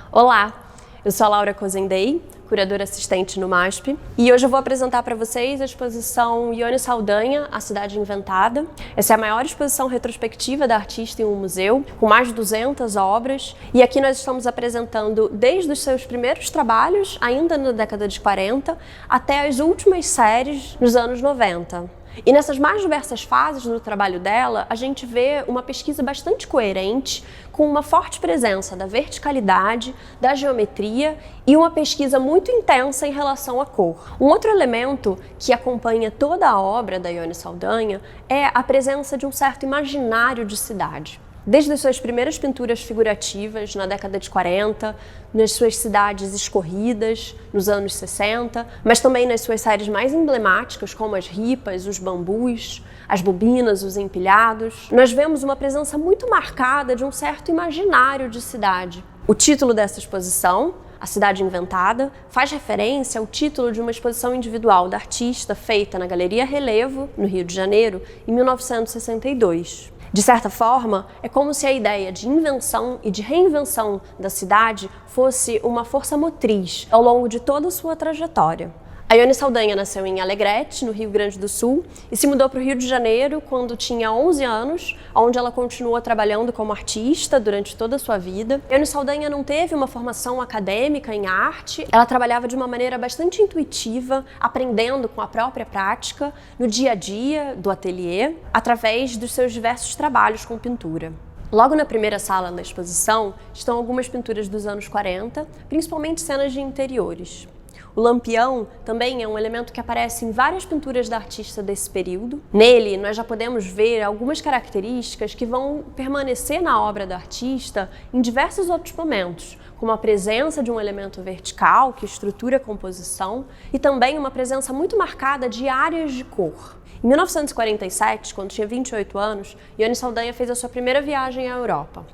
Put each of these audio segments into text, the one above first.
Olá, eu sou a Laura Cozendei, curadora assistente no MASP, e hoje eu vou apresentar para vocês a exposição Ione Saldanha, A Cidade Inventada. Essa é a maior exposição retrospectiva da artista em um museu, com mais de 200 obras, e aqui nós estamos apresentando desde os seus primeiros trabalhos, ainda na década de 40, até as últimas séries nos anos 90. E nessas mais diversas fases do trabalho dela, a gente vê uma pesquisa bastante coerente, com uma forte presença da verticalidade, da geometria e uma pesquisa muito intensa em relação à cor. Um outro elemento que acompanha toda a obra da Ione Saldanha é a presença de um certo imaginário de cidade. Desde as suas primeiras pinturas figurativas, na década de 40, nas suas cidades escorridas, nos anos 60, mas também nas suas séries mais emblemáticas, como as ripas, os bambus, as bobinas, os empilhados, nós vemos uma presença muito marcada de um certo imaginário de cidade. O título dessa exposição, A Cidade Inventada, faz referência ao título de uma exposição individual da artista feita na Galeria Relevo, no Rio de Janeiro, em 1962. De certa forma, é como se a ideia de invenção e de reinvenção da cidade fosse uma força motriz ao longo de toda a sua trajetória. A Ione Saldanha nasceu em Alegrete, no Rio Grande do Sul, e se mudou para o Rio de Janeiro quando tinha 11 anos, onde ela continuou trabalhando como artista durante toda a sua vida. A Ione Saldanha não teve uma formação acadêmica em arte, ela trabalhava de uma maneira bastante intuitiva, aprendendo com a própria prática, no dia a dia do ateliê, através dos seus diversos trabalhos com pintura. Logo na primeira sala da exposição estão algumas pinturas dos anos 40, principalmente cenas de interiores. O lampião também é um elemento que aparece em várias pinturas da artista desse período. Nele, nós já podemos ver algumas características que vão permanecer na obra da artista em diversos outros momentos, como a presença de um elemento vertical que estrutura a composição e também uma presença muito marcada de áreas de cor. Em 1947, quando tinha 28 anos, Ione Saldanha fez a sua primeira viagem à Europa.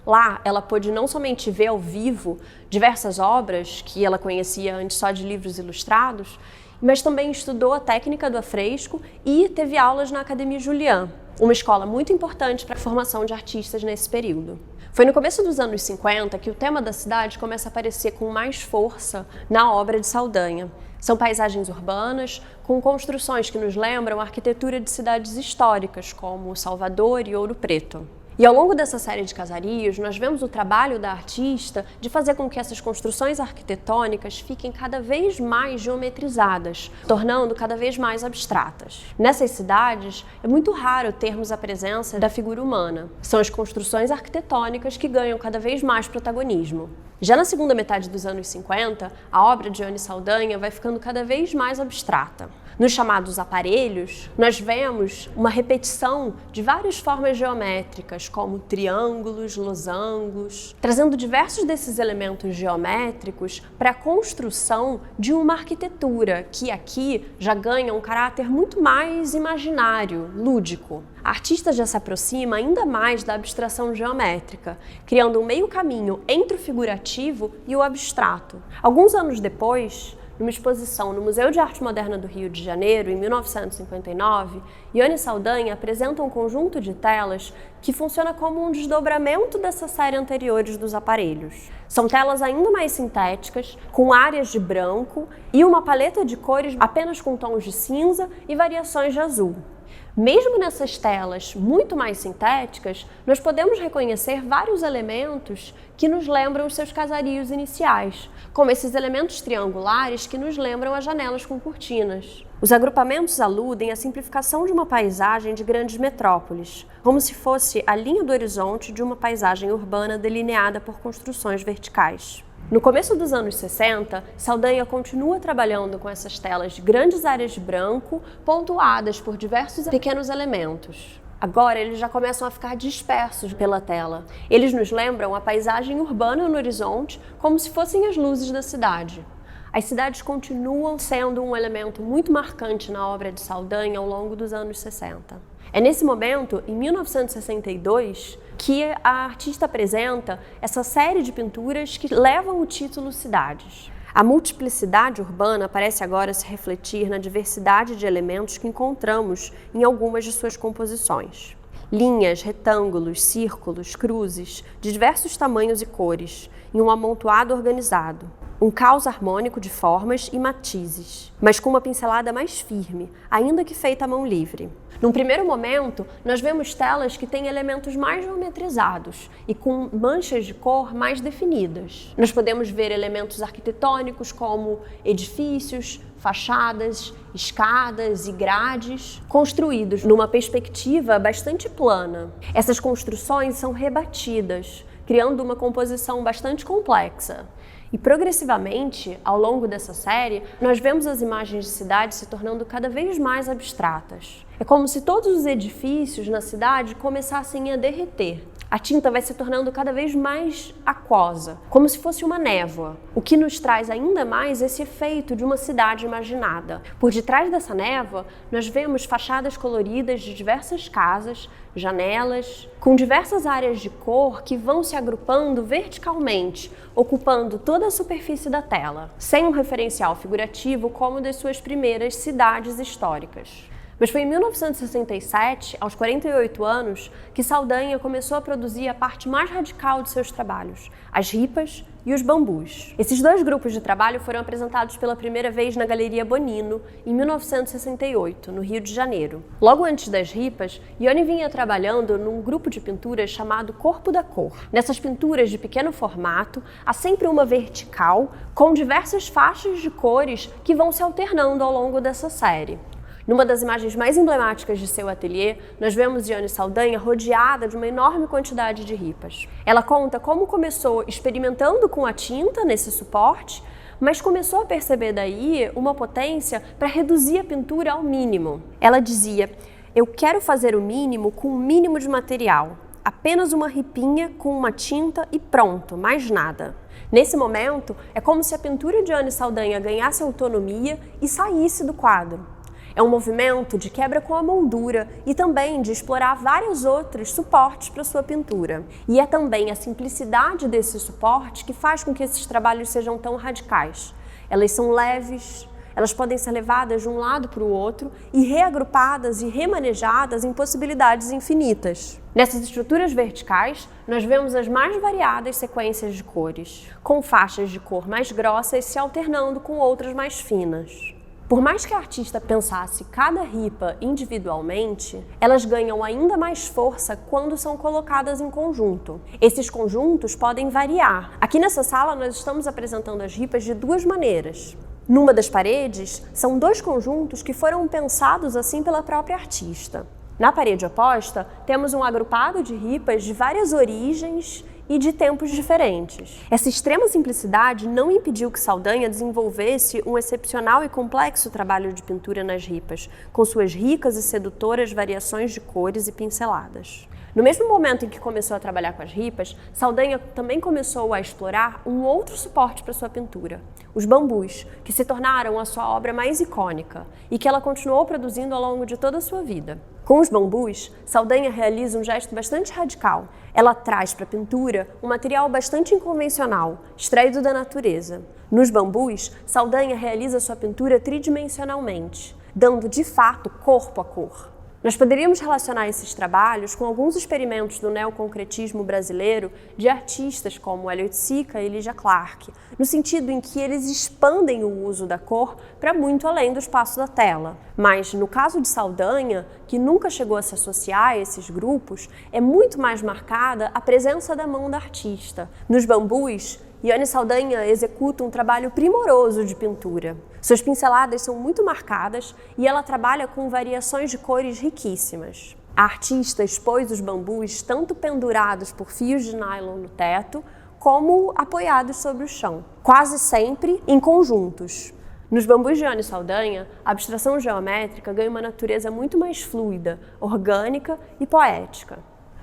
Lá, ela pôde não somente ver ao vivo diversas obras que ela conhecia antes só de livros ilustrados, mas também estudou a técnica do afresco e teve aulas na Academia Julian, uma escola muito importante para a formação de artistas nesse período. Foi no começo dos anos 50 que o tema da cidade começa a aparecer com mais força na obra de Saldanha. São paisagens urbanas, com construções que nos lembram a arquitetura de cidades históricas, como Salvador e Ouro Preto. E ao longo dessa série de casarios, nós vemos o trabalho da artista de fazer com que essas construções arquitetônicas fiquem cada vez mais geometrizadas, tornando cada vez mais abstratas. Nessas cidades, é muito raro termos a presença da figura humana. São as construções arquitetônicas que ganham cada vez mais protagonismo. Já na segunda metade dos anos 50, a obra de Ione Saldanha vai ficando cada vez mais abstrata. Nos chamados aparelhos, nós vemos uma repetição de várias formas geométricas, como triângulos, losangos, trazendo diversos desses elementos geométricos para a construção de uma arquitetura que aqui já ganha um caráter muito mais imaginário, lúdico. A artista já se aproxima ainda mais da abstração geométrica, criando um meio caminho entre o figurativo e o abstrato. Alguns anos depois, numa exposição no Museu de Arte Moderna do Rio de Janeiro, em 1959, Ione Saldanha apresenta um conjunto de telas que funciona como um desdobramento dessa série anteriores dos aparelhos. São telas ainda mais sintéticas, com áreas de branco e uma paleta de cores apenas com tons de cinza e variações de azul. Mesmo nessas telas muito mais sintéticas, nós podemos reconhecer vários elementos que nos lembram os seus casarios iniciais, como esses elementos triangulares que nos lembram as janelas com cortinas. Os agrupamentos aludem à simplificação de uma paisagem de grandes metrópoles, como se fosse a linha do horizonte de uma paisagem urbana delineada por construções verticais. No começo dos anos 60, Saldanha continua trabalhando com essas telas de grandes áreas de branco, pontuadas por diversos pequenos elementos. Agora eles já começam a ficar dispersos pela tela. Eles nos lembram a paisagem urbana no horizonte, como se fossem as luzes da cidade. As cidades continuam sendo um elemento muito marcante na obra de Saldanha ao longo dos anos 60. É nesse momento, em 1962, que a artista apresenta essa série de pinturas que levam o título Cidades. A multiplicidade urbana parece agora se refletir na diversidade de elementos que encontramos em algumas de suas composições. linhas, retângulos, círculos, cruzes, de diversos tamanhos e cores, em um amontoado organizado. Um caos harmônico de formas e matizes, mas com uma pincelada mais firme, ainda que feita à mão livre. Num primeiro momento, nós vemos telas que têm elementos mais geometrizados e com manchas de cor mais definidas. Nós podemos ver elementos arquitetônicos como edifícios, fachadas, escadas e grades, construídos numa perspectiva bastante plana. Essas construções são rebatidas, criando uma composição bastante complexa. E progressivamente, ao longo dessa série, nós vemos as imagens de cidade se tornando cada vez mais abstratas. É como se todos os edifícios na cidade começassem a derreter. A tinta vai se tornando cada vez mais aquosa, como se fosse uma névoa, o que nos traz ainda mais esse efeito de uma cidade imaginada. Por detrás dessa névoa, nós vemos fachadas coloridas de diversas casas, janelas, com diversas áreas de cor que vão se agrupando verticalmente, ocupando toda a superfície da tela, sem um referencial figurativo como das suas primeiras cidades históricas. Mas foi em 1967, aos 48 anos, que Saldanha começou a produzir a parte mais radical de seus trabalhos, as ripas e os bambus. Esses dois grupos de trabalho foram apresentados pela primeira vez na Galeria Bonino, em 1968, no Rio de Janeiro. Logo antes das ripas, Ione vinha trabalhando num grupo de pinturas chamado Corpo da Cor. Nessas pinturas de pequeno formato, há sempre uma vertical, com diversas faixas de cores que vão se alternando ao longo dessa série. Numa das imagens mais emblemáticas de seu ateliê, nós vemos Ione Saldanha rodeada de uma enorme quantidade de ripas. Ela conta como começou experimentando com a tinta nesse suporte, mas começou a perceber daí uma potência para reduzir a pintura ao mínimo. Ela dizia: "Eu quero fazer o mínimo com o mínimo de material, apenas uma ripinha com uma tinta e pronto, mais nada." Nesse momento, é como se a pintura de Ione Saldanha ganhasse autonomia e saísse do quadro. É um movimento de quebra com a moldura e também de explorar vários outros suportes para sua pintura. E é também a simplicidade desse suporte que faz com que esses trabalhos sejam tão radicais. Elas são leves, elas podem ser levadas de um lado para o outro e reagrupadas e remanejadas em possibilidades infinitas. Nessas estruturas verticais, nós vemos as mais variadas sequências de cores, com faixas de cor mais grossas se alternando com outras mais finas. Por mais que a artista pensasse cada ripa individualmente, elas ganham ainda mais força quando são colocadas em conjunto. Esses conjuntos podem variar. Aqui nessa sala nós estamos apresentando as ripas de duas maneiras. Numa das paredes, são dois conjuntos que foram pensados assim pela própria artista. Na parede oposta, temos um agrupado de ripas de várias origens e de tempos diferentes. Essa extrema simplicidade não impediu que Saldanha desenvolvesse um excepcional e complexo trabalho de pintura nas ripas, com suas ricas e sedutoras variações de cores e pinceladas. No mesmo momento em que começou a trabalhar com as ripas, Saldanha também começou a explorar um outro suporte para sua pintura, os bambus, que se tornaram a sua obra mais icônica e que ela continuou produzindo ao longo de toda a sua vida. Com os bambus, Saldanha realiza um gesto bastante radical. Ela traz para a pintura um material bastante inconvencional, extraído da natureza. Nos bambus, Saldanha realiza sua pintura tridimensionalmente, dando de fato corpo à cor. Nós poderíamos relacionar esses trabalhos com alguns experimentos do neoconcretismo brasileiro de artistas como Elliot Sica e Lygia Clark, no sentido em que eles expandem o uso da cor para muito além do espaço da tela. Mas, no caso de Saldanha, que nunca chegou a se associar a esses grupos, é muito mais marcada a presença da mão da artista. Nos bambus, Ione Saldanha executa um trabalho primoroso de pintura. Suas pinceladas são muito marcadas e ela trabalha com variações de cores riquíssimas. A artista expôs os bambus tanto pendurados por fios de nylon no teto, como apoiados sobre o chão, quase sempre em conjuntos. Nos bambus de Ione Saldanha, a abstração geométrica ganha uma natureza muito mais fluida, orgânica e poética.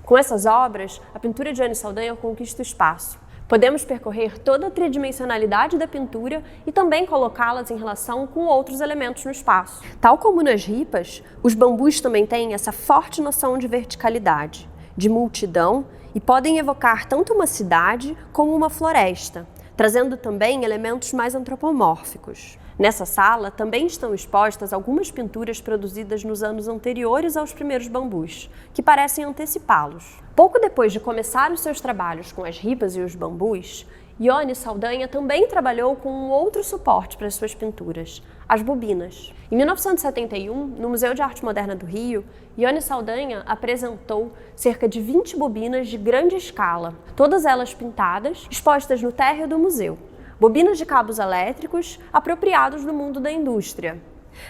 Com essas obras, a pintura de Ione Saldanha conquista o espaço. Podemos percorrer toda a tridimensionalidade da pintura e também colocá-las em relação com outros elementos no espaço. Tal como nas ripas, os bambus também têm essa forte noção de verticalidade, de multidão e podem evocar tanto uma cidade como uma floresta, trazendo também elementos mais antropomórficos. Nessa sala também estão expostas algumas pinturas produzidas nos anos anteriores aos primeiros bambus, que parecem antecipá-los. Pouco depois de começar os seus trabalhos com as ripas e os bambus, Ione Saldanha também trabalhou com um outro suporte para suas pinturas, as bobinas. Em 1971, no Museu de Arte Moderna do Rio, Ione Saldanha apresentou cerca de 20 bobinas de grande escala, todas elas pintadas, expostas no térreo do museu. Bobinas de cabos elétricos apropriados do mundo da indústria.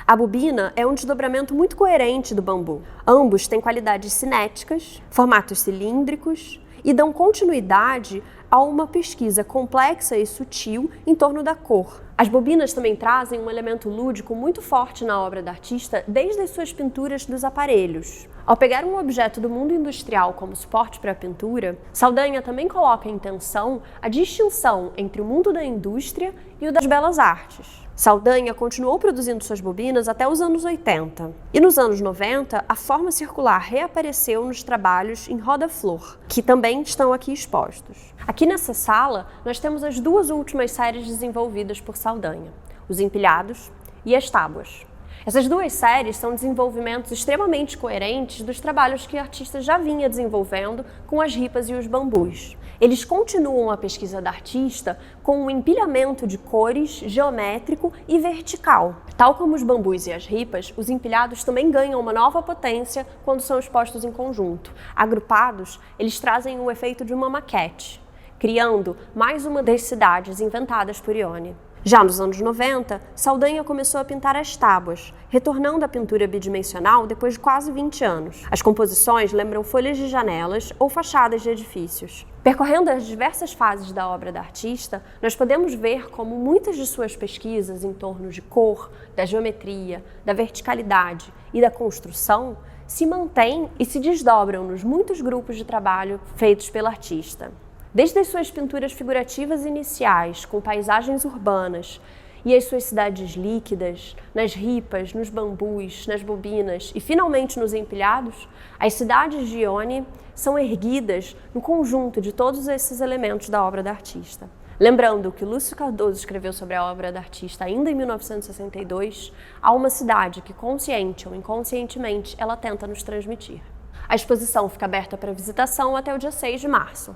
A bobina é um desdobramento muito coerente do bambu. Ambos têm qualidades cinéticas, formatos cilíndricos e dão continuidade a uma pesquisa complexa e sutil em torno da cor. As bobinas também trazem um elemento lúdico muito forte na obra da artista desde as suas pinturas dos aparelhos. Ao pegar um objeto do mundo industrial como suporte para a pintura, Saldanha também coloca em tensão a distinção entre o mundo da indústria e o das belas artes. Saldanha continuou produzindo suas bobinas até os anos 80. E nos anos 90, a forma circular reapareceu nos trabalhos em roda-flor, que também estão aqui expostos. Aqui nessa sala, nós temos as duas últimas séries desenvolvidas por Saldanha, os empilhados e as tábuas. Essas duas séries são desenvolvimentos extremamente coerentes dos trabalhos que o artista já vinha desenvolvendo com as ripas e os bambus. Eles continuam a pesquisa da artista com um empilhamento de cores geométrico e vertical. Tal como os bambus e as ripas, os empilhados também ganham uma nova potência quando são expostos em conjunto. Agrupados, eles trazem o efeito de uma maquete, criando mais uma das cidades inventadas por Ione. Já nos anos 90, Saldanha começou a pintar as tábuas, retornando à pintura bidimensional depois de quase 20 anos. As composições lembram folhas de janelas ou fachadas de edifícios. Percorrendo as diversas fases da obra da artista, nós podemos ver como muitas de suas pesquisas em torno de cor, da geometria, da verticalidade e da construção se mantêm e se desdobram nos muitos grupos de trabalho feitos pela artista. Desde as suas pinturas figurativas iniciais, com paisagens urbanas, e as suas cidades líquidas, nas ripas, nos bambus, nas bobinas e finalmente nos empilhados, as cidades de Ione são erguidas no conjunto de todos esses elementos da obra da artista. Lembrando que Lúcio Cardoso escreveu sobre a obra da artista ainda em 1962, há uma cidade que, consciente ou inconscientemente, ela tenta nos transmitir. A exposição fica aberta para visitação até o dia 6 de março.